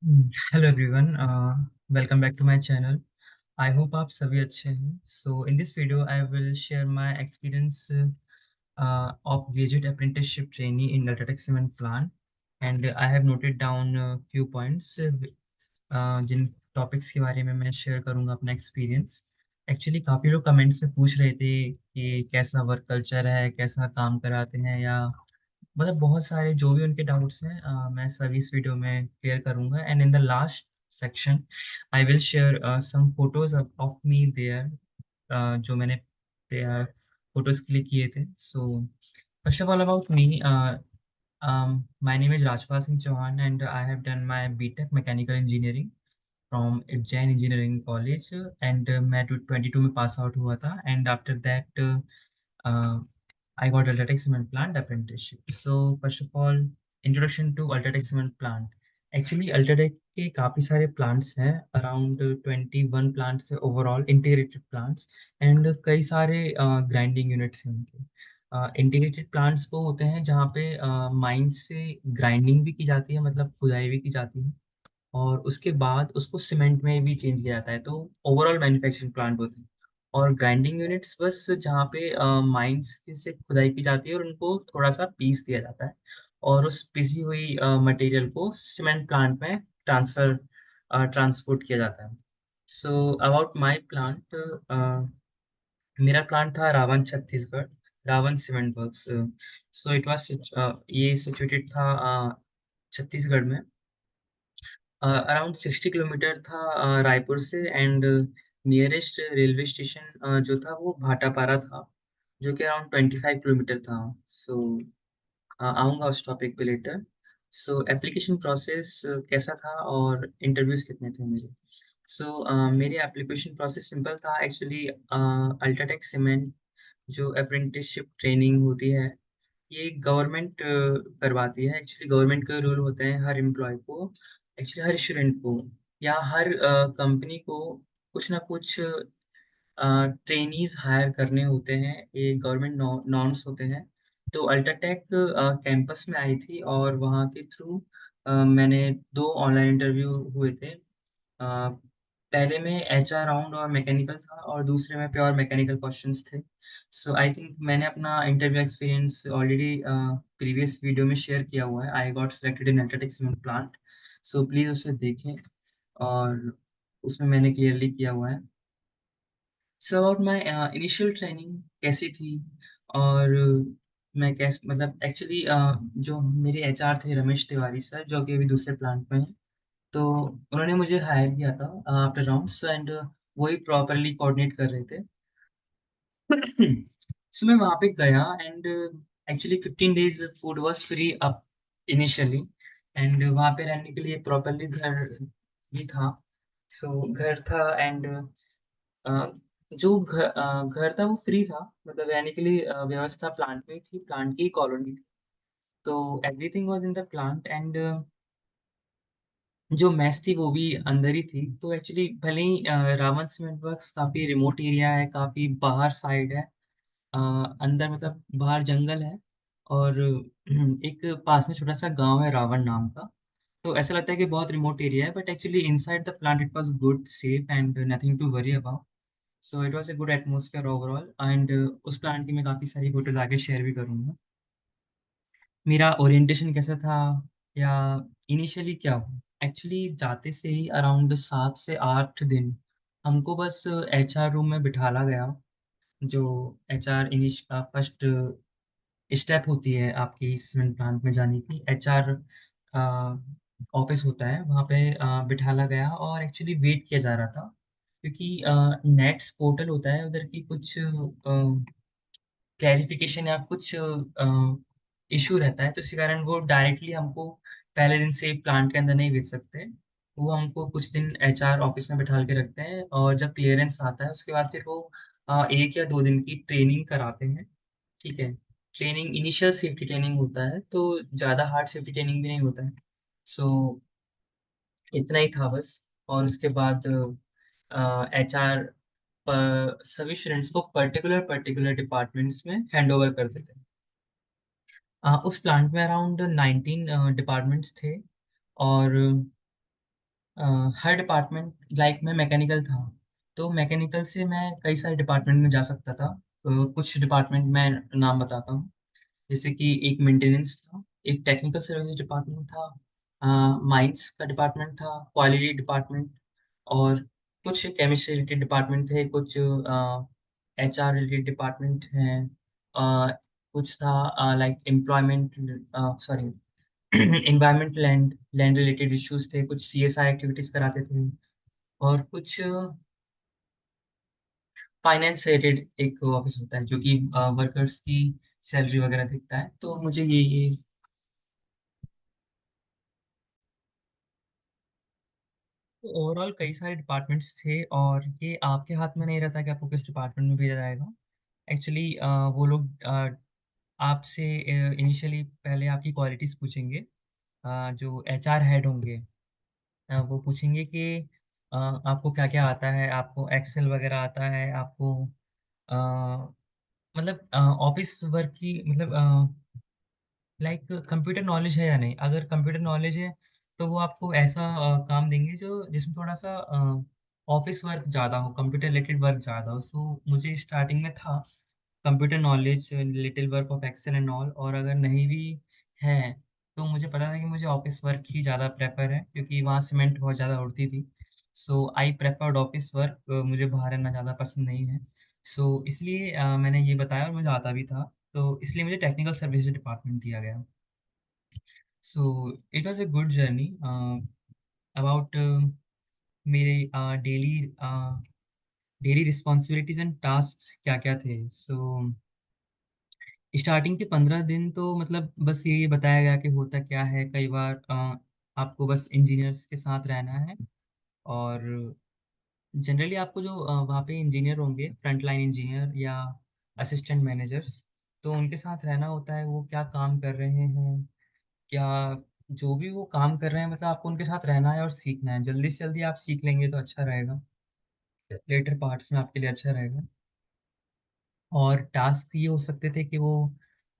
Hello everyone, welcome back to my channel. I hope आप सभी अच्छे हैं। So in this video I will share my experience of graduate apprenticeship trainee in UltraTech cement plant and I have noted down few points जिन topics के बारे में मैं share करूंगा अपना एक्सपीरियंस। एक्चुअली काफ़ी लोग कमेंट्स में पूछ रहे थे कि कैसा वर्क कल्चर है, कैसा काम कराते हैं, या मतलब बहुत सारे जो भी उनके डाउट्स हैं मैं सभी इस वीडियो में क्लियर करूंगा। And in the last section I will share some photos of me there, जो मैंने फोटोज क्लिक किए थे। So first of all about me, my name is Rajpal Singh Chauhan and I have done my BTech mechanical engineering from Jain engineering college. And मैं 22 में pass out हुआ था and after that I got Ultratech Cement Plant apprenticeship. So first of all, introduction to Ultratech Cement Plant. Actually, Ultratech के काफ़ी सारे plants हैं, around 21 plants है overall integrated plants, and कई सारे grinding units हैं उनके। इंटीग्रेटेड प्लांट्स वो होते हैं जहाँ पे माइन से ग्राइंडिंग भी की जाती है, मतलब खुदाई भी की जाती है, और उसके बाद उसको सीमेंट में भी चेंज किया जाता है, तो ओवरऑल मैन्युफैक्चरिंग प्लांट होते हैं। और ग्राइंडिंग यूनिट्स बस जहाँ पे माइंस से खुदाई की जाती है और उनको थोड़ा सा पीस दिया जाता है, और उस पिसी हुई मटेरियल को सीमेंट प्लांट में ट्रांसपोर्ट किया जाता है। सो अबाउट माय प्लांट, मेरा प्लांट था Rawan Chhattisgarh, Rawan cement works. So it was ये सिचुएटेड था छत्तीसगढ़ में। अराउंड 60 किलोमीटर था रायपुर से, एंड नियरेस्ट रेलवे स्टेशन जो था वो भाटापारा था, जो कि अराउंड 25 किलोमीटर था। सो आऊँगा उस टॉपिक पे लेटर। सो एप्लीकेशन प्रोसेस कैसा था और इंटरव्यूज़ कितने थे मेरे। सो मेरी एप्लीकेशन प्रोसेस सिंपल था एक्चुअली। अल्ट्राटेक सीमेंट जो अप्रेंटिसशिप ट्रेनिंग होती है, ये गवर्नमेंट करवाती है। एक्चुअली गवर्नमेंट के रूल होते हैं हर एम्प्लॉय को, एक्चुअली हर स्टूडेंट को, या हर कंपनी को कुछ ना कुछ ट्रेनीज हायर करने होते हैं। ये गवर्नमेंट नॉर्म्स होते हैं। तो अल्ट्राटेक कैंपस में आई थी और वहाँ के थ्रू मैंने 2 ऑनलाइन इंटरव्यू हुए थे। पहले में एचआर राउंड और मैकेनिकल था, और दूसरे में प्योर मैकेनिकल क्वेश्चंस थे। सो आई थिंक मैंने अपना interview experience already previous video में शेयर किया हुआ है। I got selected in UltraTech cement plant, so please उसे देखें, और उसमें मैंने क्लियरली किया हुआ है। So about my initial training कैसी थी, और मैं कैसे, मतलब एक्चुअली जो मेरे एचआर थे रमेश तिवारी सर, जो कि अभी दूसरे प्लांट में हैं, तो उन्होंने मुझे हायर किया था आफ्टर राउंड्स, एंड वही प्रॉपर्ली कोऑर्डिनेट कर रहे थे। सो मैं वहाँ पे गया, and actually 15 days food was free up initially, and वहाँ पे रहने के लिए प्रॉपर्ली घर भी था। सो घर था, एंड जो घर था वो फ्री था, मतलब रहने के लिए व्यवस्था प्लांट में ही थी, प्लांट की ही कॉलोनी थी। तो everything was in the plant, and जो मेस थी वो भी अंदर ही थी। तो एक्चुअली भले ही रावत सीमेंट वर्क्स काफ़ी रिमोट एरिया है, काफ़ी बाहर साइड है, अ, अंदर मतलब बाहर जंगल है, और एक पास में छोटा-सा गाँव है रावण नाम का। तो ऐसा लगता है कि बहुत रिमोट एरिया है, but actually inside the plant it was good, safe and nothing to worry about. So it was a good atmosphere overall, and उस प्लांट की मैं काफ़ी सारी फ़ोटोज़ आगे शेयर भी करूँगा। मेरा ओरिएंटेशन कैसा था, या इनिशियली क्या हुआ? एक्चुअली जाते से ही अराउंड 7 से 8 दिन हमको बस एचआर रूम में बिठाला गया। जो एचआर फर्स्ट स्टेप होती है आपकी सीमेंट प्लांट में जाने की, एचआर ऑफिस होता है, वहाँ पे बिठाला गया, और एक्चुअली वेट किया जा रहा था, क्योंकि नेट्स पोर्टल होता है उधर की कुछ क्लैरिफ़िकेशन या कुछ इश्यू रहता है, तो इसी कारण वो डायरेक्टली हमको पहले दिन से प्लांट के अंदर नहीं भेज सकते। वो हमको कुछ दिन एचआर ऑफ़िस में बिठाल के रखते हैं, और जब क्लीयरेंस आता है उसके बाद फिर वो 1 या 2 दिन की ट्रेनिंग कराते हैं, ठीक है? ट्रेनिंग इनिशियल सेफ्टी ट्रेनिंग होता है, तो ज़्यादा हार्ड सेफ्टी ट्रेनिंग भी नहीं होता है। सो इतना ही था बस, और उसके बाद एचआर सभी स्टूडेंट्स को पर्टिकुलर डिपार्टमेंट्स में हैंडओवर कर देते हैं। उस प्लांट में अराउंड 19 डिपार्टमेंट्स थे, और अ, हर डिपार्टमेंट लाइक मैं मैकेनिकल था, तो मैकेनिकल से मैं कई सारे डिपार्टमेंट में जा सकता था। कुछ डिपार्टमेंट मैं नाम बताता हूँ, जैसे कि एक मेंटेनेंस था, एक टेक्निकल सर्विसेज डिपार्टमेंट था, माइंस का डिपार्टमेंट था, क्वालिटी डिपार्टमेंट और कुछ केमिस्ट्री रिलेटेड डिपार्टमेंट थे, कुछ एचआर रिलेटेड डिपार्टमेंट हैं, कुछ था like employment sorry environment land related issues थे, कुछ सीएसआर एक्टिविटीज़ कराते थे और कुछ फाइनेंस से रिलेटेड एक ऑफ़िस होता है जो कि वर्कर्स की सैलरी वगैरह देखता है। तो मुझे ये ओवरऑल कई सारे डिपार्टमेंट्स थे और ये आपके हाथ में नहीं रहता कि आपको किस डिपार्टमेंट में भेजा जाएगा। एक्चुअली वो लोग आपसे इनिशियली पहले आपकी क्वालिटीज़ पूछेंगे। जो एचआर हेड होंगे वो पूछेंगे कि आपको क्या-क्या आता है? आपको एक्सेल वगैरह आता है? आपको अ, मतलब ऑफ़िस वर्क की मतलब लाइक कंप्यूटर नॉलेज है या नहीं? अगर कंप्यूटर नॉलेज है, तो वो आपको ऐसा काम देंगे जो जिसमें थोड़ा-सा ऑफ़िस वर्क ज़्यादा हो, कंप्यूटर रिलेटेड वर्क ज़्यादा हो। सो मुझे स्टार्टिंग में था computer knowledge, little work of excel and all और अगर नहीं भी है, तो मुझे पता था कि मुझे ऑफ़िस वर्क ही ज़्यादा प्रेफ़र है क्योंकि वहाँ सीमेंट बहुत ज़्यादा उड़ती थी। सो आई प्रेफर्ड ऑफ़िस वर्क मुझे बाहर रहना ज़्यादा पसंद नहीं है। सो इसलिए मैंने ये बताया और मुझे आता भी था, तो इसलिए मुझे टेक्निकल सर्विसेज़ डिपार्टमेंट दिया गया। So it was a good journey about मेरे डेली रिस्पॉन्सिबिलिटीज़ एंड टास्क्स क्या-क्या थे। सो स्टार्टिंग के 15 दिन तो मतलब बस ये बताया गया कि होता क्या है, कई बार आपको बस इंजीनियर्स के साथ रहना है और जनरली आपको जो वहाँ पे इंजीनियर होंगे, फ्रंट लाइन इंजीनियर या असिस्टेंट मैनेजर्स, तो उनके साथ रहना होता है, वो क्या काम कर रहे हैं, क्या जो भी वो काम कर रहे हैं मतलब आपको उनके साथ रहना है और सीखना है। जल्दी से जल्दी आप सीख लेंगे तो अच्छा रहेगा। लेटर पार्ट्स में आपके लिए अच्छा रहेगा। और टास्क ये हो सकते थे कि वो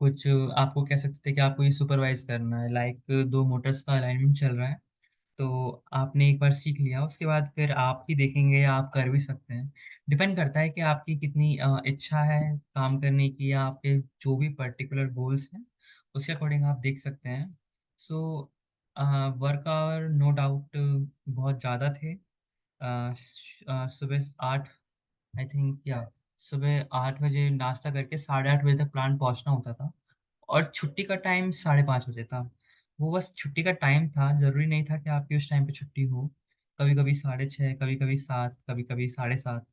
कुछ आपको कह सकते थे कि आपको ये सुपरवाइज़ करना है, लाइक 2 मोटर्स का अलाइनमेंट चल रहा है, तो आपने एक बार सीख लिया, उसके बाद फिर आप ही देखेंगे या आप कर भी सकते हैं। डिपेंड करता है कि आपकी कितनी इच्छा है काम करने की या आपके जो भी पर्टिकुलर गोल्स हैं, उसके अकॉर्डिंग आप देख सकते हैं। So work hour no doubt बहुत ज़्यादा थे। सुबह 8 आई थिंक या सुबह 8 बजे नाश्ता करके साढ़े 8 बजे तक प्लांट पहुँचना होता था और छुट्टी का टाइम साढ़े 5 बजे था। वो बस छुट्टी का टाइम था, ज़रूरी नहीं था कि आपकी उस टाइम पे छुट्टी हो। कभी-कभी साढ़े 6, कभी-कभी 7, कभी-कभी साढ़े 7।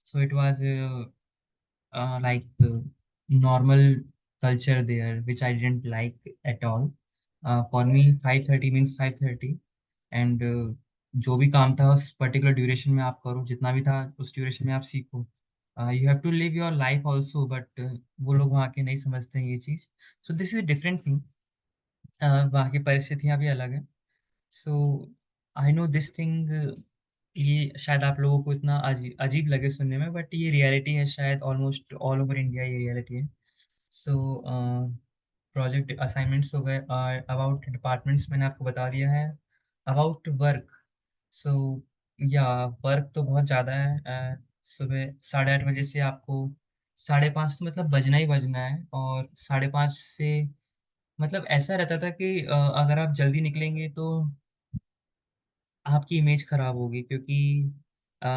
सो it was like normal culture there, which I didn't like at all. For me 5:30 means 5:30 and जो भी काम था उस पर्टिकुलर ड्यूरेशन में आप करो, जितना भी था उस ड्यूरेशन में आप सीखो। You have to live your life also but वो लोग वहाँ के नहीं समझते हैं ये चीज़। So this is a different thing. वहाँ की परिस्थितियाँ भी अलग हैं। So I know this thing ये शायद आप लोगों को इतना अजीब लगे सुनने में बट ये रियलिटी है शायद ऑलमोस्ट ऑल ओवर इंडिया ये रियलिटी है। सो प्रोजेक्ट असाइनमेंट्स हो गए अबाउट डिपार्टमेंट्स मैंने आपको बता दिया है। अबाउट वर्क सो या वर्क तो बहुत ज़्यादा है। सुबह साढ़े 8 बजे से आपको साढ़े 5 तो मतलब बजना ही बजना है और साढ़े 5 से मतलब ऐसा रहता था कि अगर आप जल्दी निकलेंगे तो आपकी इमेज खराब होगी क्योंकि अ,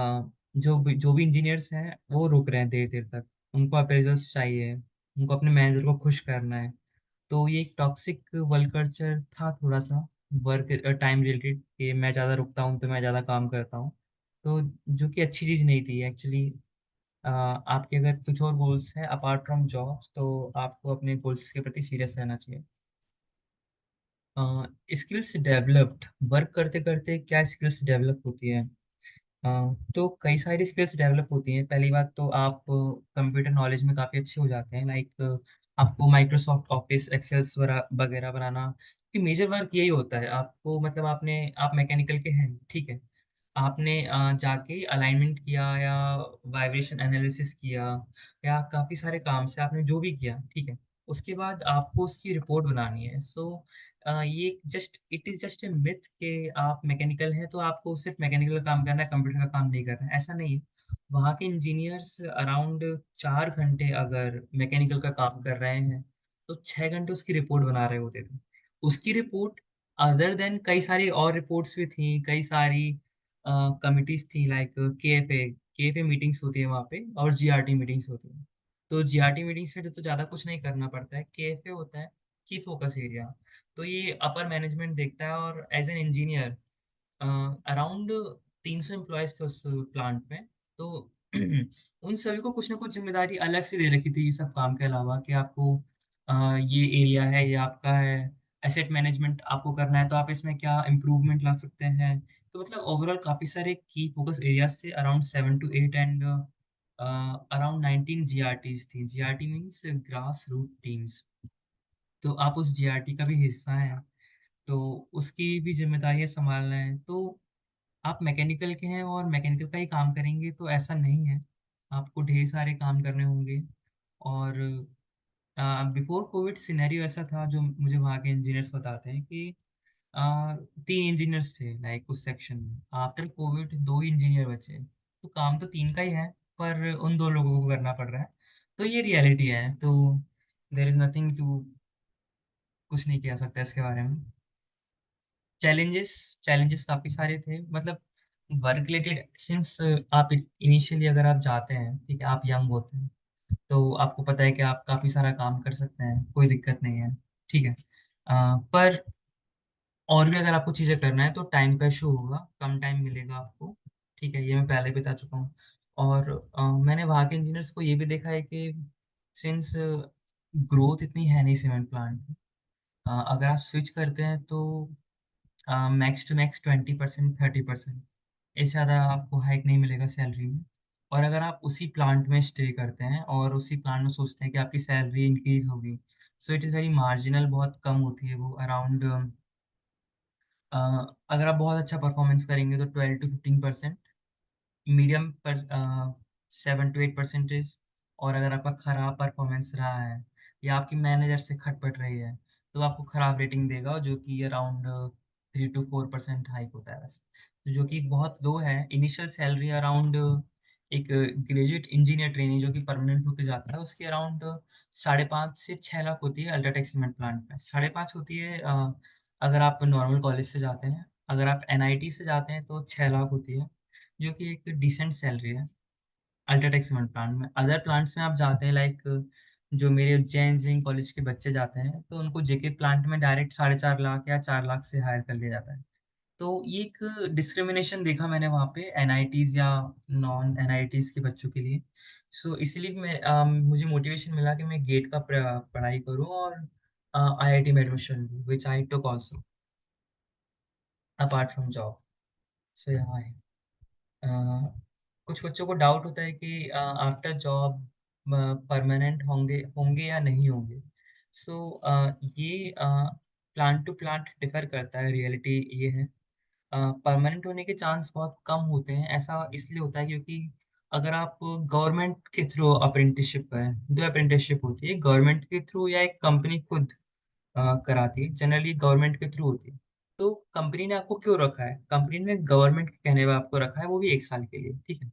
जो भी इंजीनियर्स हैं, वो रुक रहे हैं देर-देर तक। उनको अप्रेज़ल्स चाहिए, उनको अपने मैनेजर को खुश करना है। तो ये एक टॉक्सिक वर्क कल्चर था थोड़ा-सा वर्क टाइम रिलेटेड कि मैं ज़्यादा रुकता हूँ, तो मैं ज़्यादा काम करता हूँ। तो जो कि अच्छी चीज़ नहीं थी एक्चुअली। आपके अगर कुछ और गोल्स हैं अपार्ट फ्रॉम जॉब्स तो आपको अपने गोल्स के प्रति सीरियस रहना चाहिए। स्किल्स डेवलप्ड वर्क करते-करते क्या स्किल्स डेवलप होती हैं? अ, तो कई सारी स्किल्स डेवलप होती हैं। पहली बात तो आप कंप्यूटर नॉलेज में काफ़ी अच्छे हो जाते हैं। लाइक आपको माइक्रोसॉफ्ट ऑफ़िस, एक्सेल्स वगैरह बनाना कि मेजर वर्क यही होता है। आपको मतलब आप मैकेनिकल के हैं, ठीक है। आपने जाके अलाइनमेंट किया या वाइब्रेशन एनालिसिस किया या काफ़ी सारे काम से आपने जो भी किया, ठीक है। उसके बाद आपको उसकी रिपोर्ट बनानी है। सो ये just it is just a myth कि आप मैकेनिकल हैं तो आपको सिर्फ़ मैकेनिकल काम करना है, कंप्यूटर का काम नहीं करना है, ऐसा नहीं है। वहाँ के इंजीनियर्स अराउंड 4 घंटे अगर मैकेनिकल का काम कर रहे हैं, तो 6 घंटे उसकी रिपोर्ट बना रहे होते थे। उसकी रिपोर्ट अदर देन कई सारी और रिपोर्ट्स भी थी, कई सारी कमिटीज़ थी लाइक केएफए मीटिंग्स होती है वहाँ पे और जीआरटी मीटिंग्स होती हैं। तो जीआरटी मीटिंग्स में तो ज़्यादा कुछ नहीं करना पड़ता है, केएफए होता है की फोकस एरिया। तो ये अपर मैनेजमेंट देखता है और as an engineer around 300 employees थे उस प्लांट में। तो उन सभी को कुछ ना कुछ ज़िम्मेदारी अलग से दे रखी थी ये सब काम के अलावा कि आपको ये एरिया है, ये आपका है, एसेट मैनेजमेंट आपको करना है, तो आप इसमें क्या इम्प्रूवमेंट ला सकते हैं। तो मतलब ओवरऑल काफ़ी सारे की फोकस एरियाज़ थे around 7 to 8 and around 19 GRTs थी। GRT means grass root teams. तो आप उस जीआरटी का भी हिस्सा हैं, तो उसकी भी ज़िम्मेदारियाँ सँभालना है। तो आप मैकेनिकल के हैं और मैकेनिकल का ही काम करेंगे तो ऐसा नहीं है। आपको ढेर सारे काम करने होंगे और बिफ़ोर कोविड सिनेरियो ऐसा था जो मुझे वहाँ के इंजीनियर्स बताते हैं कि अ, 3 इंजीनियर्स थे लाइक उस सेक्शन में। आफ्टर कोविड 2 ही इंजीनियर बचे। तो काम तो 3 का ही है, पर उन 2 लोगों को करना पड़ रहा है। तो ये रियलिटी है, तो देयर इज़ नथिंग टू कुछ नहीं किया सकता इसके बारे में। चैलेंजेस चैलेंजेस काफ़ी सारे थे मतलब वर्क रिलेटेड सिंस आप इनिशियली अगर आप जाते हैं, ठीक है, आप यंग होते हैं, तो आपको पता है कि आप काफ़ी सारा काम कर सकते हैं, कोई दिक्कत नहीं है, ठीक है। पर और भी अगर आपको चीज़ें करना है तो टाइम का इश्यू होगा, कम टाइम मिलेगा आपको, ठीक है, ये मैं पहले बता चुका हूँ। और मैंने वहाँ के इंजीनियर्स को ये भी देखा है कि सिंस ग्रोथ इतनी है नहीं सीमेंट प्लांट में, अगर आप स्विच करते हैं तो मैक्स टू मैक्स 20% 30%, इससे ज़्यादा आपको हाइक नहीं मिलेगा सैलरी में। और अगर आप उसी प्लांट में स्टे करते हैं और उसी प्लांट में सोचते हैं कि आपकी सैलरी इंक्रीज़ होगी, so it is very marginal, बहुत कम होती है वो अराउंड अ, अगर आप बहुत अच्छा परफॉर्मेंस करेंगे तो 12 टू 15%, मीडियम पर 7 टू 8 परसेंटेज। और अगर आपका खराब परफॉर्मेंस रहा है या आपकी मैनेजर से खटपट रही है, तो आपको खराब रेटिंग देगा जो कि अराउंड 3 टू 4% हाइक होता है वैसे। तो जो कि बहुत लो है। इनिशियल सैलरी अराउंड एक ग्रेजुएट इंजीनियर ट्रेनी जो कि परमानेंट होके जाता है, उसकी अराउंड 5.5 से 6 लाख होती है अल्ट्राटेक सीमेंट प्लांट में। 5.5 होती है अगर आप नॉर्मल कॉलेज से जाते हैं। अगर आप एनआईटी से जाते हैं तो 6 लाख होती है। जो कि एक डिसेंट सैलरी है अल्ट्राटेक सीमेंट प्लांट में। अदर प्लांट्स में आप जाते हैं लाइक जो मेरे उज्जैन इंजीनियरिंग कॉलेज के बच्चे जाते हैं, तो उनको जेके प्लांट में डायरेक्ट 4.5 लाख या 4 लाख से हायर कर लिया जाता है। तो ये एक डिस्क्रिमिनेशन देखा मैंने वहाँ पे एनआईटीज़ या नॉन एनआईटीज़ के बच्चों के लिए। सो इसीलिए मुझे मोटिवेशन मिला कि मैं गेट का पढ़ाई करूँ और आईआईटी में एडमिशन लूँ, व्हिच आई टूक आल्सो अपार्ट फ्रॉम जॉब। सो यहाँ है। अ, कुछ बच्चों को डाउट होता है कि आफ्टर जॉब परमानेंट होंगे होंगे या नहीं होंगे। सो ये प्लांट टू प्लांट डिफर करता है, रियलिटी ये है। परमानेंट होने के चांस बहुत कम होते हैं। ऐसा इसलिए होता है क्योंकि अगर आप गवर्नमेंट के थ्रू अप्रेंटिसशिप करें, 2 अप्रेंटिसशिप होती है, गवर्नमेंट के थ्रू या एक कंपनी खुद कराती है, जनरली गवर्नमेंट के थ्रू होती है। तो कंपनी ने आपको क्यों रखा है? कंपनी ने गवर्नमेंट के कहने पे आपको रखा है, वो भी 1 साल के लिए, ठीक है?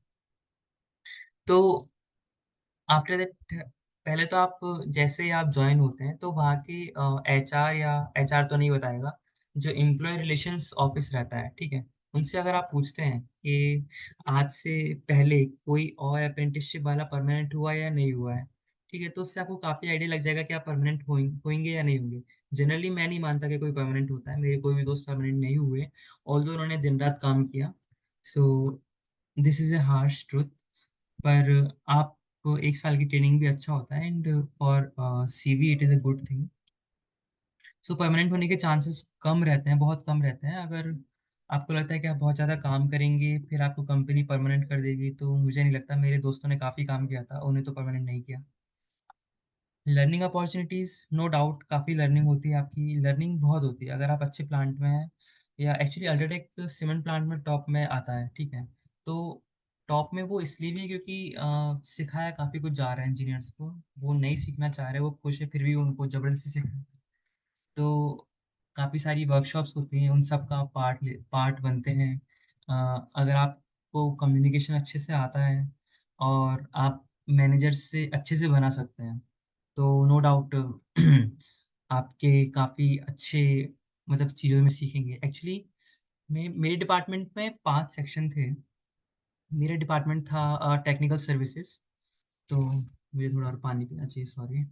तो आफ्टर दैट पहले तो आप जैसे ही आप जॉइन होते हैं, तो वहाँ के एचआर या एचआर तो नहीं बताएगा, जो एम्प्लॉयी रिलेशंस ऑफिस रहता है, ठीक है? उनसे अगर आप पूछते हैं कि आज से पहले कोई और अप्रेंटिसशिप वाला परमानेंट हुआ या नहीं हुआ है, ठीक है? तो उससे आपको काफ़ी आइडिया लग जाएगा कि आप परमानेंट होंगे या नहीं होंगे। जनरली मैं नहीं मानता कि कोई परमानेंट होता है, मेरे कोई भी दोस्त परमानेंट नहीं हुए, ऑल्दो उन्होंने दिन-रात काम किया। सो this is a harsh truth. पर आप 1 साल की ट्रेनिंग भी अच्छा होता है and for CV it is a good thing. So permanent होने के चांसेस कम रहते हैं, बहुत कम रहते हैं। अगर आपको लगता है कि आप बहुत ज़्यादा काम करेंगे, फिर आपको कंपनी परमानेंट कर देगी, तो मुझे नहीं लगता। मेरे दोस्तों ने काफ़ी काम किया था, उन्हें तो परमानेंट नहीं किया। लर्निंग अपॉर्च्युनिटीज़ नो डाउट काफ़ी लर्निंग होती है आपकी, लर्निंग बहुत होती है। अगर आप अच्छे प्लांट में हैं या एक्चुअली अल्ट्राटेक सीमेंट प्लांट में टॉप में आता है, ठीक है? तो टॉप में वो इसलिए भी है क्योंकि सिखाया काफ़ी कुछ जा रहा है इंजीनियर्स को। वो नहीं सीखना चाह रहे, वो खुश है, फिर भी उनको ज़बरदस्ती सिखा। तो काफ़ी सारी वर्कशॉप्स होती हैं, उन सब का पार्ट बनते हैं। अगर आपको कम्युनिकेशन अच्छे से आता है और आप मैनेजर से अच्छे से बना सकते हैं, तो नो डाउट आपके काफ़ी अच्छे मतलब चीज़ों में सीखेंगे। एक्चुअली मेरे डिपार्टमेंट में 5 सेक्शन थे। मेरा डिपार्टमेंट था टेक्निकल सर्विसेज़। तो मुझे थोड़ा और पानी पीना चाहिए, सॉरी।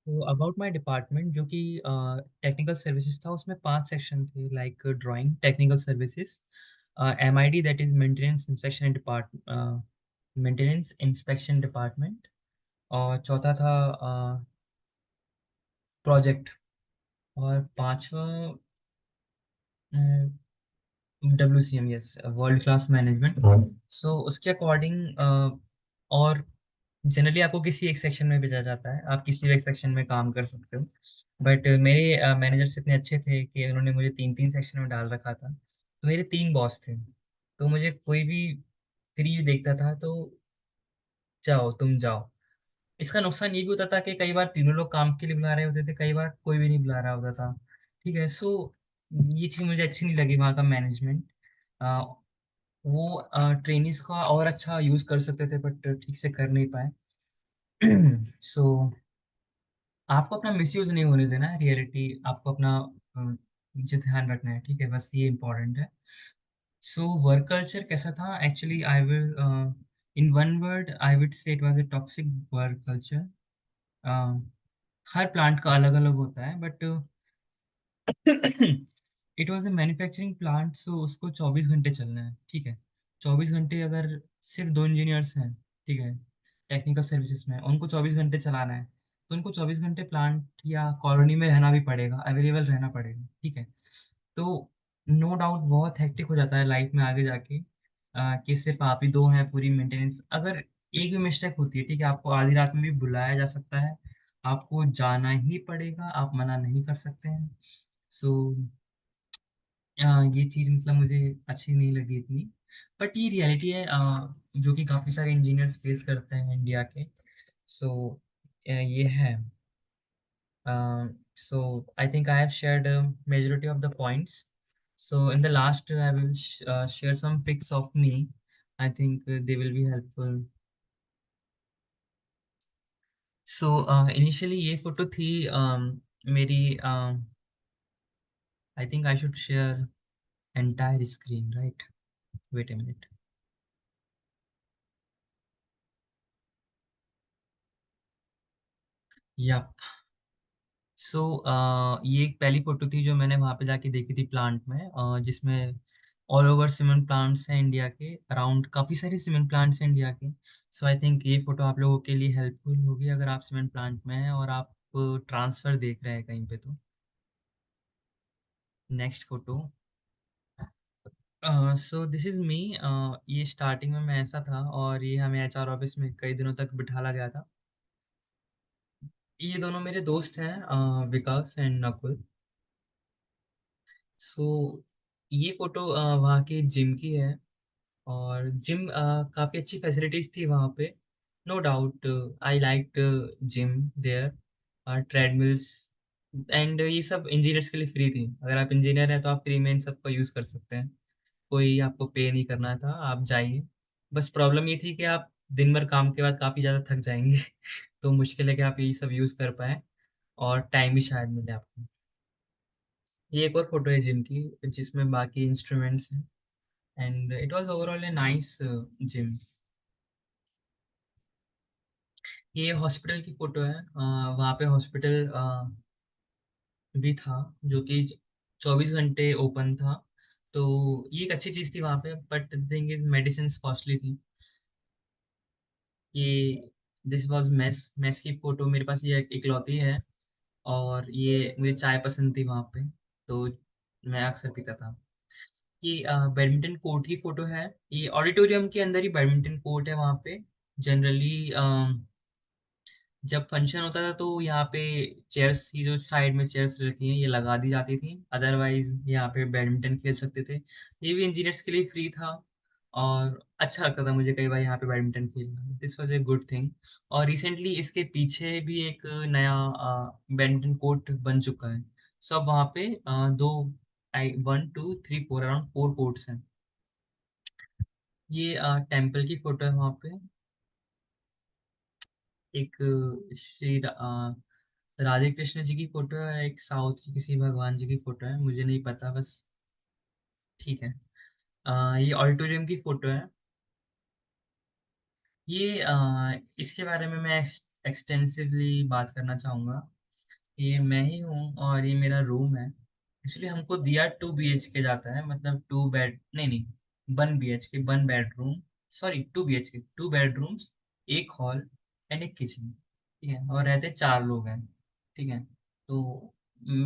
तो अबाउट माय डिपार्टमेंट जो कि टेक्निकल सर्विसेज था, उसमें 5 सेक्शन थे, like drawing, technical services, MID, that is maintenance inspection department, और चौथा था प्रोजेक्ट, और पाँचवा डब्ल्यूसीएम, यस, वर्ल्ड क्लास मैनेजमेंट। सो उसके अकॉर्डिंग और जनरली आपको किसी एक सेक्शन में भेजा जाता है, आप किसी भी एक सेक्शन में काम कर सकते हो। बट मेरे मैनेजर्स इतने अच्छे थे कि उन्होंने मुझे 3-3 सेक्शन में डाल रखा था। तो मेरे 3 बॉस थे, तो मुझे कोई भी फ्री देखता था तो जाओ, तुम जाओ। इसका नुकसान ये भी होता था कि कई बार तीनों लोग काम के लिए बुला रहे होते थे, कई बार कोई भी नहीं बुला रहा होता था। ठीक है, सो ये चीज़ मुझे अच्छी नहीं लगी वहाँ का मैनेजमेंट। वो ट्रेनीज का और अच्छा यूज़ कर सकते थे, बट ठीक से कर नहीं पाए। सो आपको अपना मिसयूज़ नहीं होने देना है, रियलिटी आपको अपना मुझे ध्यान रखना है, ठीक है? बस ये इम्पोर्टेंट है। सो वर्क कल्चर कैसा था? Actually I will in one word I would say it was a toxic work culture. Uh, हर प्लांट का अलग-अलग होता है, but it was a manufacturing plant, so उसको 24 घंटे चलना है, ठीक है? 24 घंटे अगर सिर्फ़ 2 इंजीनियर्स हैं, ठीक है? टेक्निकल सर्विसेज़ में, उनको 24 घंटे चलाना है, तो उनको 24 घंटे प्लांट या कॉलोनी में रहना भी पड़ेगा, अवेलेबल रहना पड़ेगा, ठीक है? तो नो डाउट बहुत हेक्टिक हो जाता है लाइफ़ में आगे जाके, कि सिर्फ़ आप ही 2 हैं, पूरी मेंटेनेंस अगर एक भी मिस्टेक होती है, ठीक है? आपको आधी रात में भी बुलाया जा सकता है, आपको जाना ही पड़ेगा, आप मना नहीं कर सकते हैं। सो ये चीज़ मतलब मुझे अच्छी नहीं लगी इतनी, बट ये रियलिटी है जो कि काफ़ी सारे इंजीनियर्स फेस करते हैं इंडिया के। सो ये है। So I think I have shared a majority of the points. So in the last, I will share some pics of me. I think they will be helpful. So initially ये photo थी मेरी, I think I should share entire screen, right? Wait a minute. Yeah. सो ये एक पहली photo थी जो मैंने वहाँ पे जाके देखी थी प्लांट में, जिसमें ऑल ओवर सीमेंट प्लांट्स हैं इंडिया के, अराउंड काफ़ी सारे सीमेंट प्लांट्स हैं इंडिया के। सो आई थिंक ये फ़ोटो आप लोगों के लिए हेल्पफुल होगी अगर आप सीमेंट प्लांट में हैं और आप ट्रांसफ़र देख रहे हैं कहीं पे तो। Next photo, so this is me. ये स्टार्टिंग में मैं ऐसा था और ये हमें एचआर ऑफ़िस में कई दिनों तक बिठाला गया था। ये दोनों मेरे दोस्त हैं, विकास एंड नकुल। सो ये फ़ोटो वहाँ के जिम की है, और जिम काफ़ी अच्छी फैसिलिटीज़ थी वहाँ पे। No doubt I liked gym there, treadmills and ये सब इंजीनियर्स के लिए फ्री थी। अगर आप इंजीनियर हैं तो आप फ्री में इन सब का यूज़ कर सकते हैं। कोई आपको पे नहीं करना था, आप जाइए। बस प्रॉब्लम ये थी कि आप दिन भर काम के बाद काफ़ी ज़्यादा थक जाएँगे। तो मुश्किल है कि आप यही सब यूज़ कर पाएँ और टाइम भी शायद मिले आपको। ये एक और फ़ोटो है जिम की, जिसमें बाकी इंस्ट्रूमेंट्स हैं, and it was overall a nice gym. ये हॉस्पिटल की फ़ोटो है। वहाँ पे हॉस्पिटल भी था जो कि 24 घंटे ओपन था। तो ये एक अच्छी चीज़ थी वहाँ पे, but the thing is medicines costly थी। ये दिस वाज़ मेस। मेस की फ़ोटो मेरे पास ये इकलौती है, और ये मुझे चाय पसंद थी वहाँ पे, तो मैं अक्सर पीता था। ये बैडमिंटन कोर्ट की फ़ोटो है। ये ऑडिटोरियम के अंदर ही बैडमिंटन कोर्ट है वहाँ पे। जनरली जब फंक्शन होता था तो यहाँ पे चेयर्स, ये जो साइड में चेयर्स रखी हैं ये लगा दी जाती थी, अदरवाइज यहाँ पे बैडमिंटन खेल सकते थे। ये भी इंजीनियर्स के लिए फ्री था और अच्छा लगता था मुझे कई बार यहाँ पे बैडमिंटन खेलना, this was a good thing. और रिसेंटली इसके पीछे भी एक नया बैडमिंटन कोर्ट बन चुका है। सो अब वहाँ पे दो, आई 1 2 3 4 अराउंड 4 कोर्ट्स हैं। ये टेम्पल की फोटो है वहाँ पे। एक राधे कृष्ण जी की फोटो है, एक साउथ की किसी भगवान जी की फोटो है, मुझे नहीं पता बस। ठीक है। ये ऑडिटोरियम की फोटो है। ये इसके बारे में मैं एक्सटेंसिवली बात करना चाहूँगा। ये मैं ही हूँ और ये मेरा रूम है। एक्चुअली हमको दिया 2 BHK जाता है, मतलब 2 बेड नहीं नहीं, 1 BHK, 1 bedroom, sorry 2 BHK, 2 bedrooms, एक हॉल एंड एक किचन। ठीक है, और रहते 4 लोग हैं। ठीक है। तो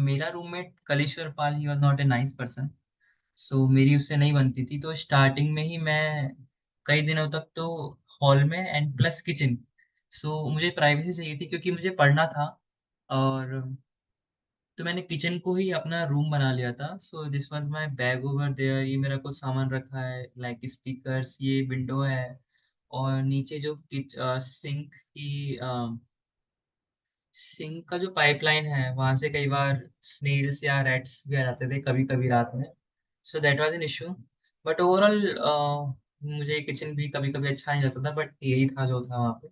मेरा roommate Kaleshwar Pal, he was not a nice person. So मेरी उससे नहीं बनती थी, तो स्टार्टिंग में ही मैं कई दिनों तक तो हॉल में एंड प्लस किचन। सो मुझे प्राइवेसी चाहिए थी क्योंकि मुझे पढ़ना था। और तो मैंने किचन को ही अपना रूम बना लिया था। So this was my bag over there, ये मेरा कुछ सामान रखा है लाइक स्पीकर्स, ये विंडो है। और नीचे जो सिंक का जो पाइपलाइन है वहां से कई बार स्नेल्स या रैट्स भी आ जाते थे कभी कभी रात में। So that was an issue. But overall मुझे किचन भी कभी कभी अच्छा नहीं लगता था, बट यही था जो था वहाँ पे।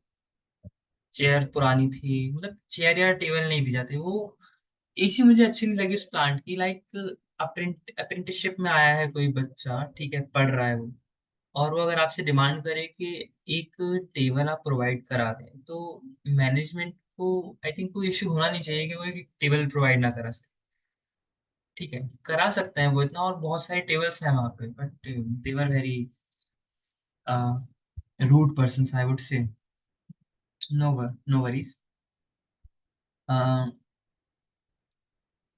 चेयर पुरानी थी, मतलब चेयर या टेबल नहीं दी जाती वो। एक चीज मुझे अच्छी नहीं लगी उस प्लांट की, लाइक अप्रेंटिसशिप में आया है कोई बच्चा, ठीक है, पढ़ रहा है वो, और वो अगर आपसे डिमांड करे कि एक टेबल आप प्रोवाइड करा दें, तो मैनेजमेंट को आई थिंक कोई इश्यू होना नहीं चाहिए कि वो एक टेबल प्रोवाइड ना करा सके। ठीक है, करा सकते हैं वो इतना, और बहुत सारे टेबल्स हैं वहाँ पे, but they were very rude person I would say. No, no worries.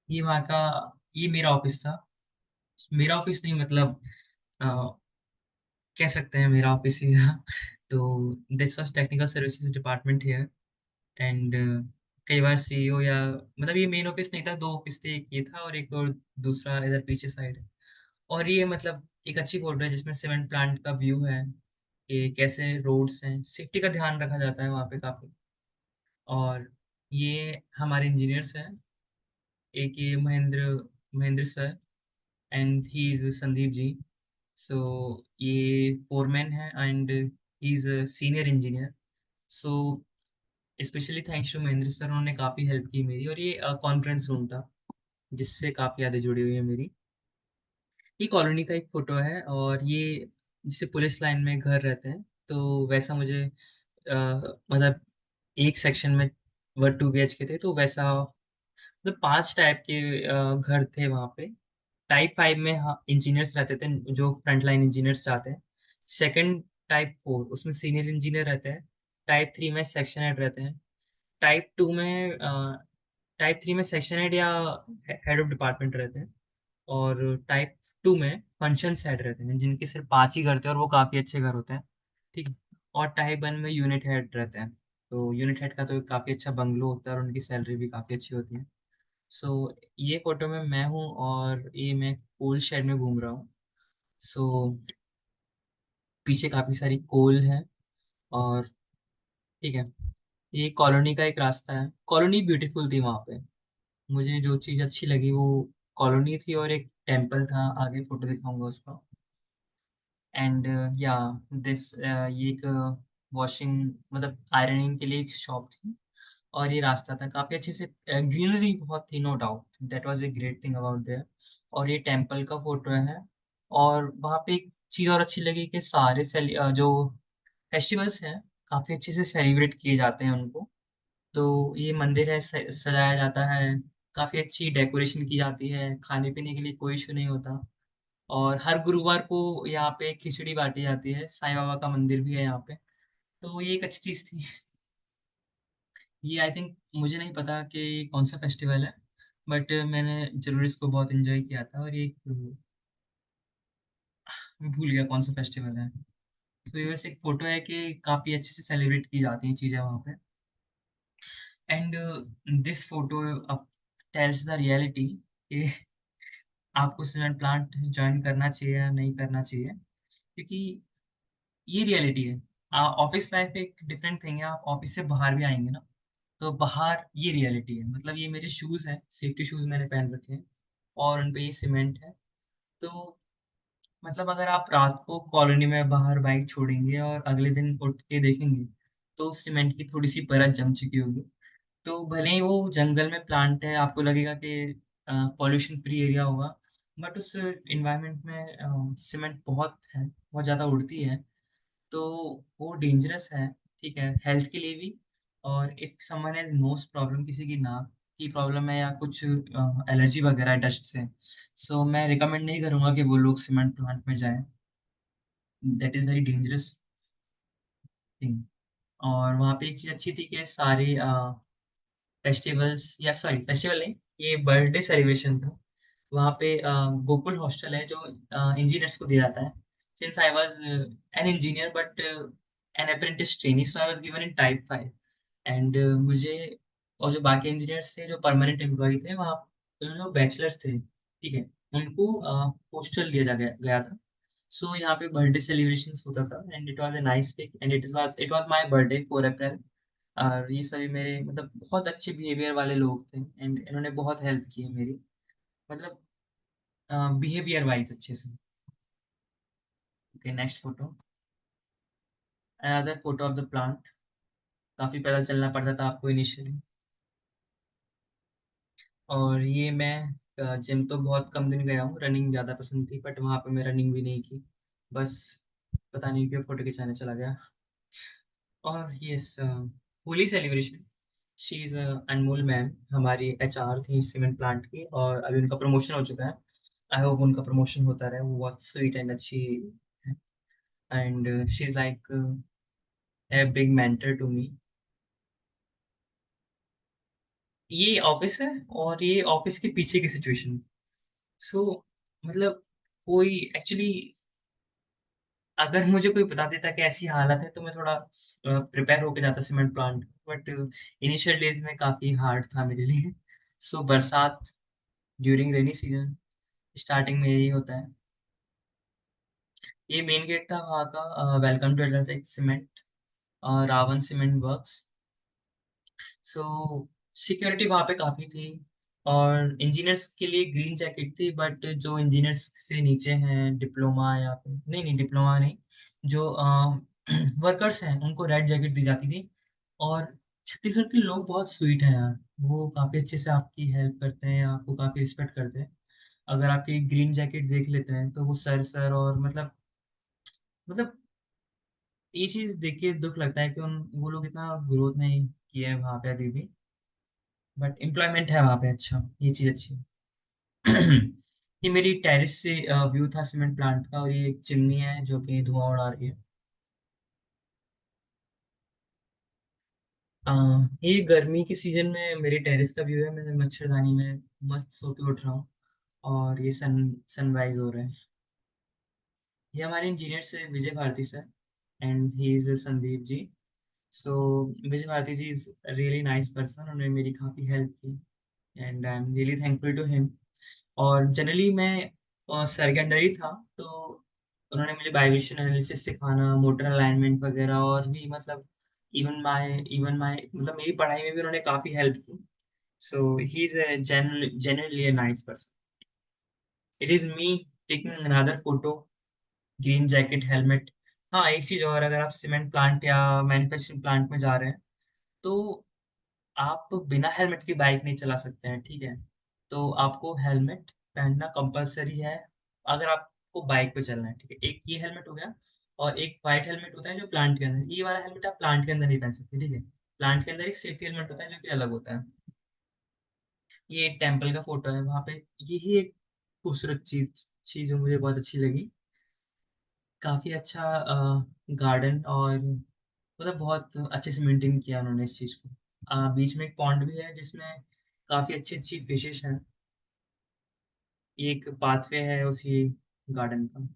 ये वहाँ का, ये मेरा ऑफिस था। मेरा ऑफिस नहीं, मतलब अ, कह सकते हैं मेरा ऑफिस ही था। तो this was technical services department here. And कई बार सीईओ या, मतलब ये मेन ऑफिस नहीं था, 2 ऑफिस थे, एक ये था और एक और दूसरा इधर पीछे साइड है। और ये मतलब एक अच्छी फोटो है जिसमें सीमेंट प्लांट का व्यू है कि कैसे रोड्स हैं, सेफ्टी का ध्यान रखा जाता है वहाँ पे काफी। और ये हमारे इंजीनियर्स हैं, एक ये Mahendra Mahendra sir and he is Sandeep ji. So ये फोरमैन है and he is senior engineer. So specially thanks to Mahendra sir, उन्होंने काफ़ी हेल्प की मेरी। और ये कॉन्फ्रेंस रूम था जिससे काफ़ी यादें जुड़ी हुई है मेरी। ये कॉलोनी का एक फोटो है, और ये जैसे पुलिस लाइन में घर रहते हैं तो वैसा मुझे मतलब एक सेक्शन में 1 2 BHK थे, तो वैसा मतलब 5 टाइप के घर थे वहाँ पे। टाइप 5 में हाँ इंजीनियर्स रहते थे, जो फ्रंट लाइन इंजीनियर्स चाहते हैं। सेकंड टाइप 4 उसमें सीनियर इंजीनियर रहते हैं। टाइप 3 में सेक्शन हेड रहते हैं। टाइप 2 में सेक्शन हेड या हेड ऑफ डिपार्टमेंट रहते हैं। और टाइप 2 में फंक्शन हेड रहते हैं जिनके सिर्फ 5 ही घर थे और वो काफ़ी अच्छे घर होते हैं। ठीक है। और टाइप 1 में यूनिट हेड रहते हैं। तो यूनिट हेड का तो काफ़ी अच्छा बंगलो होता है और उनकी सैलरी भी काफ़ी अच्छी होती है। सो ये फोटो में मैं हूँ और ये मैं कोल शेड में घूम रहा हूँ। सो पीछे काफ़ी सारी कोल है। और ठीक है, ये कॉलोनी का एक रास्ता है, कॉलोनी ब्यूटीफुल थी वहाँ पे। मुझे जो चीज़ अच्छी लगी वो कॉलोनी थी और एक टेम्पल था, आगे फोटो दिखाऊंगा उसका। एंड या दिस ये एक वॉशिंग, मतलब आयरनिंग के लिए एक शॉप थी। और ये रास्ता था काफ़ी अच्छे से, ग्रीनरी बहुत थी, no doubt, that was a great thing about there. और ये टेम्पल का फोटो है। और वहाँ पे एक चीज़ और अच्छी लगी कि सारे जो फेस्टिवल्स हैं काफ़ी अच्छे से सेलिब्रेट किए जाते हैं उनको। तो ये मंदिर है, सजाया जाता है, काफ़ी अच्छी डेकोरेशन की जाती है, खाने-पीने के लिए कोई इश्यू नहीं होता। और हर गुरुवार को यहाँ पे खिचड़ी बाँटी जाती है, साईं बाबा का मंदिर भी है यहाँ पे। तो ये एक अच्छी चीज़ थी। ये आई थिंक मुझे नहीं पता कि कौन-सा फेस्टिवल है, बट मैंने ज़रूर इसको बहुत एन्जॉय किया था। और ये मैं भूल गया कौन-सा फेस्टिवल है। तो ये बस एक फ़ोटो है कि काफ़ी अच्छे से सेलिब्रेट की जाती हैं चीज़ें वहाँ पे। And this photo tells the reality कि आपको सीमेंट प्लांट जॉइन करना चाहिए या नहीं करना चाहिए, क्योंकि ये रियलिटी है। ऑफिस लाइफ एक डिफरेंट थिंग है, आप ऑफिस से बाहर भी आएँगे ना, तो बाहर ये रियलिटी है। मतलब ये मेरे शूज़ हैं, सेफ्टी शूज़ मैंने पहन रखे हैं और उन पे ये सीमेंट है। तो मतलब अगर आप रात को कॉलोनी में बाहर बाइक छोड़ेंगे और अगले दिन उठ के देखेंगे, तो सीमेंट की थोड़ी-सी परत जम चुकी होगी। तो भले ही वो जंगल में प्लांट है, आपको लगेगा कि पॉल्यूशन फ्री एरिया होगा, बट उस एनवायरनमेंट में सीमेंट बहुत है, बहुत ज़्यादा उड़ती है, तो वो डेंजरस है, ठीक है? हेल्थ के लिए भी। और if someone has nose problem, किसी की नाक की प्रॉब्लम है या कुछ एलर्जी वगैरह है डस्ट से, सो मैं रिकमेंड नहीं करूँगा कि वो लोग सीमेंट प्लांट में जाएँ। That is very dangerous thing. और वहाँ पे एक चीज़ अच्छी थी कि सारे फेस्टिवल्स या सॉरी फेस्टिवल नहीं, ये बर्थडे सेलिब्रेशन था। वहाँ पे गोकुल हॉस्टल है जो इंजीनियर्स को दिया जाता है। Since I was an engineer but an apprentice trainee, so I was given in type 5 and मुझे और जो बाकी इंजीनियर्स थे जो परमानेंट एम्प्लॉयी थे वहाँ पे जो बैचलर्स थे, ठीक है? उनको हॉस्टल दिया जा गया गया था। सो यहाँ पे बर्थडे सेलिब्रेशंस होता था and it was a nice pic and it was my birthday 4 April. और ये सभी मेरे मतलब बहुत अच्छे बिहेवियर वाले लोग थे एंड इन्होंने बहुत हेल्प की है मेरी, मतलब बिहेवियर वाइज़ अच्छे से। Okay, next photo, another photo of the plant. काफ़ी पैदल चलना पड़ता था आपको इनिशियली। और ये मैं जिम तो बहुत कम दिन गया हूँ, रनिंग ज़्यादा पसंद थी बट वहाँ पे मैं रनिंग भी नहीं की। बस पता नहीं क्यों फ़ोटो खिंचाने चला गया। और yes, Holi celebration, she is Anmol ma'am, हमारी एचआर थी सीमेंट प्लांट की और अभी उनका प्रमोशन हो चुका है। आई होप उनका प्रमोशन होता रहे, वो बहुत स्वीट एंड अच्छी है and she is like a big mentor to me. ये ऑफ़िस है और ये ऑफ़िस के पीछे की सिचुएशन। सो मतलब कोई एक्चुअली अगर मुझे कोई बता देता कि ऐसी हालत है, तो मैं थोड़ा प्रिपेयर होके जाता cement plant, but initial days में काफ़ी हार्ड था मेरे लिए। सो बरसात ड्यूरिंग रेनी सीज़न स्टार्टिंग में यही होता है। ये मेन गेट था वहाँ का, welcome to UltraTech cement, Rawan cement works. So security वहाँ पे काफ़ी थी और इंजीनियर्स के लिए ग्रीन जैकेट थी, बट जो इंजीनियर्स से नीचे हैं डिप्लोमा या फिर नहीं डिप्लोमा नहीं, जो वर्कर्स हैं उनको रेड जैकेट दी जाती थी। और छत्तीसगढ़ के लोग बहुत स्वीट हैं यार, वो काफ़ी अच्छे से आपकी हेल्प करते हैं, आपको काफ़ी रिस्पेक्ट करते हैं। अगर आपकी ग्रीन जैकेट देख लेते हैं तो वो सर और मतलब ये चीज़ देख के दुःख लगता है कि उन वो लोग इतना ग्रोथ नहीं किए हैं वहाँ पे अभी भी। बट एम्प्लॉयमेंट है वहाँ पे अच्छा, ये चीज़ अच्छी है। ये मेरी टेरेस से व्यू था सीमेंट प्लांट का और ये एक चिमनी है जो कि धुआँ उड़ा रही है। अ, ये गर्मी के सीज़न में मेरे टेरेस का व्यू है, मैं मच्छरदानी में मस्त सो के उठ रहा हूँ और ये सनराइज़ हो रहा है। ये हमारे इंजीनियर्स हैं Vijay Bharti sir and he is Sandeep ji. So Vijay Bharti ji is really nice person, उन्होंने मेरी काफ़ी हेल्प की and I am really thankful to him. और जनरली मैं सर के अंडर ही था, तो उन्होंने मुझे वाइब्रेशन एनालिसिस सिखाना, मोटर अलाइनमेंट वगैरह और भी मतलब इवन माय मतलब मेरी पढ़ाई में भी उन्होंने काफ़ी हेल्प की। So he is a genuinely a nice person. It is me taking another photo, green jacket, helmet. हाँ, एक चीज़ और, अगर आप सीमेंट प्लांट या मैन्युफैक्चरिंग प्लांट में जा रहे हैं, तो आप बिना हेलमेट के बाइक नहीं चला सकते हैं, ठीक है? तो आपको हेलमेट पहनना कंपल्सरी है, अगर आपको बाइक पे चलना है, ठीक है? एक ये हेलमेट हो गया और एक व्हाइट हेलमेट होता है जो प्लांट के अंदर, ये वाला हेलमेट आप प्लांट के अंदर नहीं पहन सकते, ठीक है? प्लांट के अंदर एक सेफ्टी हेलमेट होता है जो कि अलग होता है। ये एक टेम्पल का फोटो है, वहाँ पे यही एक खूबसूरत चीज़ जो मुझे बहुत अच्छी लगी। काफ़ी अच्छा गार्डन और मतलब बहुत अच्छे से मेंटेन किया उन्होंने इस चीज़ को। बीच में एक पॉन्ड भी है जिसमें काफ़ी अच्छी-अच्छी फिशेज़ हैं। एक पाथवे है उसी गार्डन का।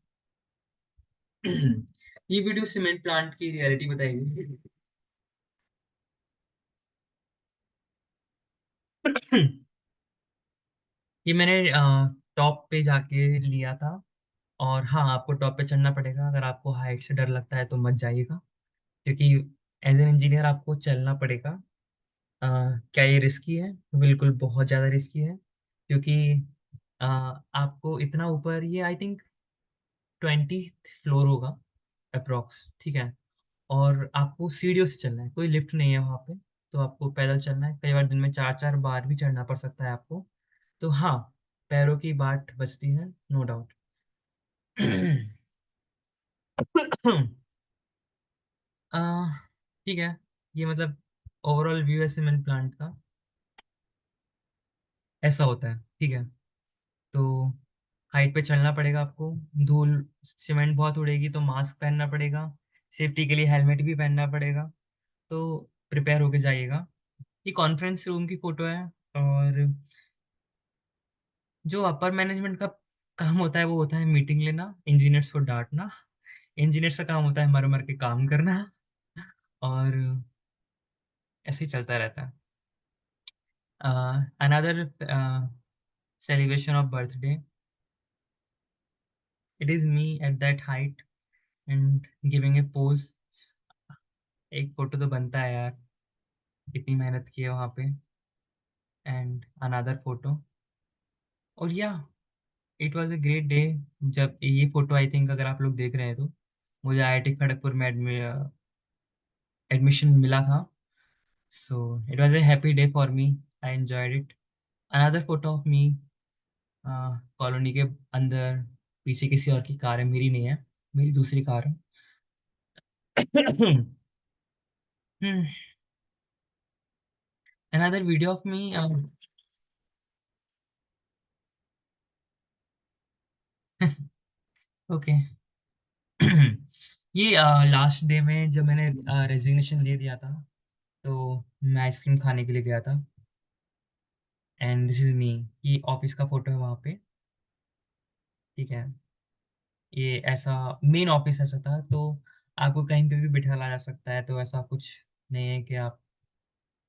ये वीडियो सीमेंट प्लांट की रियलिटी बताई गई है। ये मैंने टॉप पे जाके लिया था। और हाँ, आपको टॉप पे चढ़ना पड़ेगा। अगर आपको हाइट से डर लगता है तो मत जाइएगा, क्योंकि एज एन इंजीनियर आपको चलना पड़ेगा। अ, क्या ये रिस्की है? तो बिल्कुल बहुत ज़्यादा रिस्की है, क्योंकि आपको इतना ऊपर, ये आई थिंक 20 फ्लोर होगा अप्रॉक्स, ठीक है? और आपको सीढ़ियों से चलना है, कोई लिफ्ट नहीं है वहाँ पे, तो आपको पैदल चलना है। कई बार दिन में 4-4 बार भी चढ़ना पड़ सकता है आपको। तो हाँ, पैरों की बाट बचती है, नो डाउट। अ, ठीक है, ये मतलब ओवरऑल व्यू है सीमेंट प्लांट का, ऐसा होता है, ठीक है? तो हाइट पे चलना पड़ेगा आपको, धूल सीमेंट बहुत उड़ेगी तो मास्क पहनना पड़ेगा, सेफ्टी के लिए हेलमेट भी पहनना पड़ेगा। तो प्रिपेयर होके जाइएगा। ये कॉन्फ्रेंस रूम की फोटो है। और जो अपर मैनेजमेंट का काम होता है वो होता है मीटिंग लेना, इंजीनियर्स को डांटना। इंजीनियर्स का काम होता है मर मर के काम करना। और ऐसे ही चलता रहता है। Another celebration of birthday. It is me at that height and giving a pose. एक फोटो तो बनता है यार, इतनी मेहनत की है वहाँ पे। And another photo. और या, it was a great day. जब ये फोटो आई थिंक अगर आप लोग देख रहे हैं तो मुझे आईआईटी खड़गपुर में एडमिशन मिला था। सो it was a happy day for me, I enjoyed it. Another photo of me colony के अंदर, पीछे किसी और की कार है, मेरी नहीं है, मेरी दूसरी कार है। Another video of me. Okay. ये लास्ट डे में जब मैंने रेजिग्नेशन दे दिया था, तो मैं आइसक्रीम खाने के लिए गया था। एंड दिस इज मी। ये ऑफिस का फोटो है वहाँ पे, ठीक है? ये ऐसा मेन ऑफिस ऐसा था, तो आपको कहीं पे भी बिठा लाया जा सकता है, तो ऐसा कुछ नहीं है कि आप,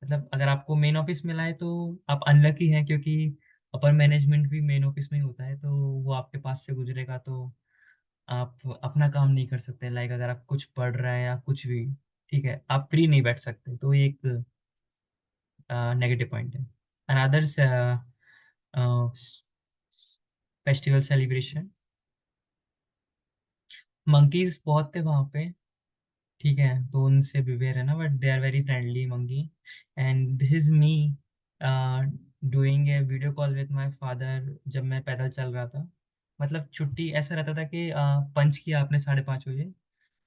मतलब अगर आपको मेन ऑफिस मिला है तो आप अनलकी हैं, क्योंकि अपर मैनेजमेंट भी मेन ऑफिस में ही होता है, तो वो आपके पास से गुजरेगा तो आप अपना काम नहीं कर सकते। लाइक अगर आप कुछ पढ़ रहे हैं या कुछ भी, ठीक है, आप फ्री नहीं बैठ सकते, तो ये एक नेगेटिव पॉइंट है। अनदर फेस्टिवल सेलिब्रेशन, मंकीज बहुत थे वहाँ पे, ठीक है? तो उनसे बिवेयर है ना, but they are very friendly monkey. And this is me doing a video call with my father जब मैं पैदल चल रहा था। मतलब छुट्टी ऐसा रहता था कि पंच किया आपने 5:30 बजे,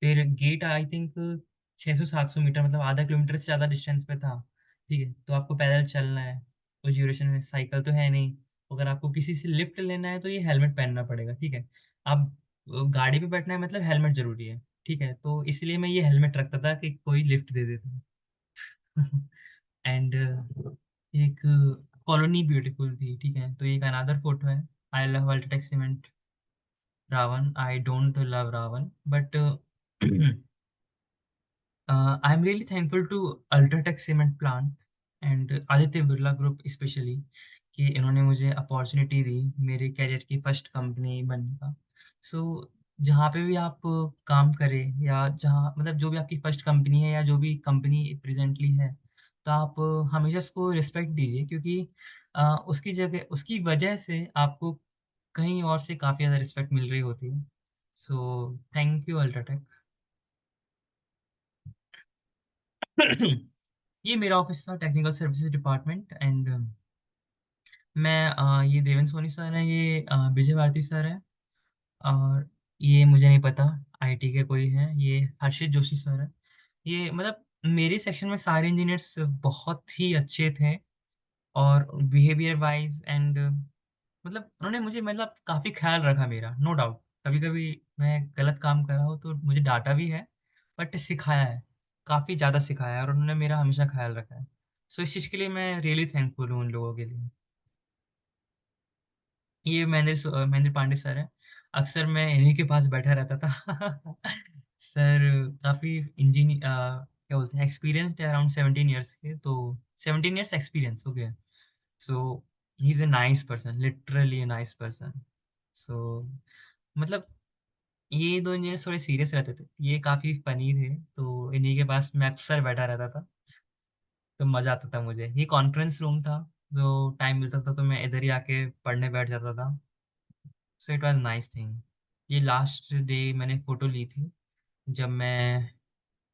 फिर गेट आई थिंक 600-700 मीटर, मतलब आधा किलोमीटर से ज़्यादा डिस्टेंस पे था, ठीक है? तो आपको पैदल चलना है उस ड्यूरेशन में, साइकिल तो है नहीं। अगर आपको किसी से लिफ्ट लेना है तो ये हेलमेट पहनना पड़ेगा, ठीक है? आप गाड़ी पे बैठना है मतलब हेलमेट जरूरी है, ठीक है? तो इसलिए मैं ये हेलमेट रखता था कि कोई लिफ्ट दे देता। एंड एक कॉलोनी ब्यूटीफुल थी, ठीक है? तो एक अनदर फोटो है। I love UltraTech cement Rawan, I don't love Rawan, but I am really thankful to UltraTech cement plant and Aditya Birla group specially, कि इन्होंने मुझे अपॉर्चुनिटी दी मेरे कैरियर की फर्स्ट कंपनी बनने का। सो जहाँ पे भी आप काम करें, या जहाँ मतलब जो भी आपकी फर्स्ट कंपनी है या जो भी कंपनी प्रेजेंटली है, तो आप हमेशा उसको रिस्पेक्ट दीजिए, क्योंकि उसकी जगह, उसकी वजह से आपको कहीं और से काफ़ी ज़्यादा रिस्पेक्ट मिल रही होती है। So thank you UltraTech. ये मेरा ऑफिस था, टेक्निकल सर्विसेज डिपार्टमेंट। एंड मैं ये देवेंद्र सोनी सर हैं, ये विजय भारती सर हैं, और ये मुझे नहीं पता, आईटी के कोई हैं, ये हर्षित जोशी सर हैं। ये मतलब मेरे सेक्शन में सारे इंजीनियर्स बहुत ही अच्छे थे, और बिहेवियर वाइज एंड मतलब उन्होंने मुझे मतलब काफ़ी ख्याल रखा मेरा, नो डाउट। कभी कभी मैं गलत काम कर रहा हूँ तो मुझे डांटा भी है, बट सिखाया है, काफ़ी ज़्यादा सिखाया है, और उन्होंने मेरा हमेशा ख्याल रखा है। सो इस चीज़ के लिए मैं रियली थैंकफुल हूँ उन लोगों के लिए। ये महेंद्र पांडे सर है। अक्सर मैं इन्हीं के पास बैठा रहता था। सर काफ़ी इंजीनियर, क्या बोलते हैं, एक्सपीरियंस्ड है, अराउंड 17 ईयर्स के, तो 17 ईयर्स एक्सपीरियंस हो गया। So he is a nice person, literally a nice person. So मतलब ये 2 इंजीनियर्स थोड़े सीरियस रहते थे। ये काफ़ी फ़नी थे, तो इन्हीं के पास मैं अक्सर बैठा रहता था, तो मज़ा आता था मुझे। ये कॉन्फ्रेंस रूम था, तो टाइम मिलता था तो मैं इधर ही आके पढ़ने बैठ जाता था। सो इट वाज़ नाइस थिंग। ये लास्ट डे मैंने फ़ोटो ली थी, जब मैं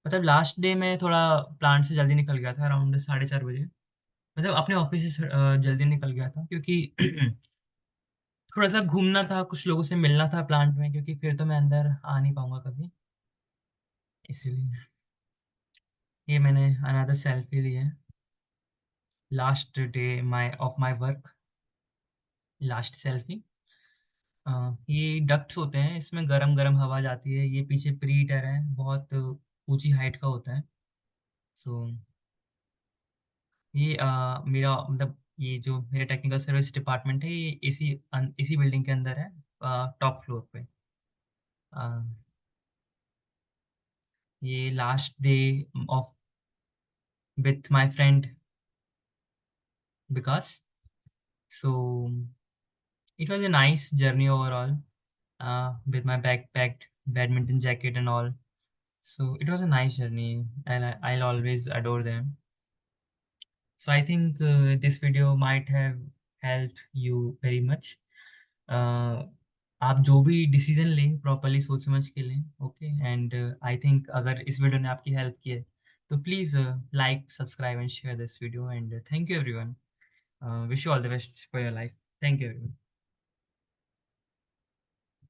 मतलब लास्ट डे मैं थोड़ा प्लांट से जल्दी निकल गया था अराउंड 4:30 बजे। मतलब अपने ऑफ़िस से जल्दी निकल गया था क्योंकि थोड़ा-सा घूमना था, कुछ लोगों से मिलना था प्लांट में क्योंकि फिर तो मैं अंदर आ नहीं पाऊँगा कभी, इसीलिए। ये मैंने अनदर सेल्फी ली है, last day of my work, last selfie. ये डक्ट्स होते हैं, इसमें गरम-गरम हवा जाती है, ये पीछे प्री-हीटर है, बहुत ऊँची हाइट का होता है। सो ये मेरा मतलब ये जो मेरा टेक्निकल सर्विस डिपार्टमेंट है, ये इसी बिल्डिंग के अंदर है, टॉप फ्लोर पे। अ, ये last day of with my friend Vikas. So it was a nice journey overall, with my backpacked badminton jacket and all. So it was a nice journey, and I'll always adore them. So I think this video might have helped you very much. Uh, आप जो भी decision लें properly सोच समझ के लें, okay? And I think अगर इस वीडियो ने आपकी हेल्प की है तो please like subscribe and share this video and thank you everyone. Wish you all the best for your life. Thank you everyone.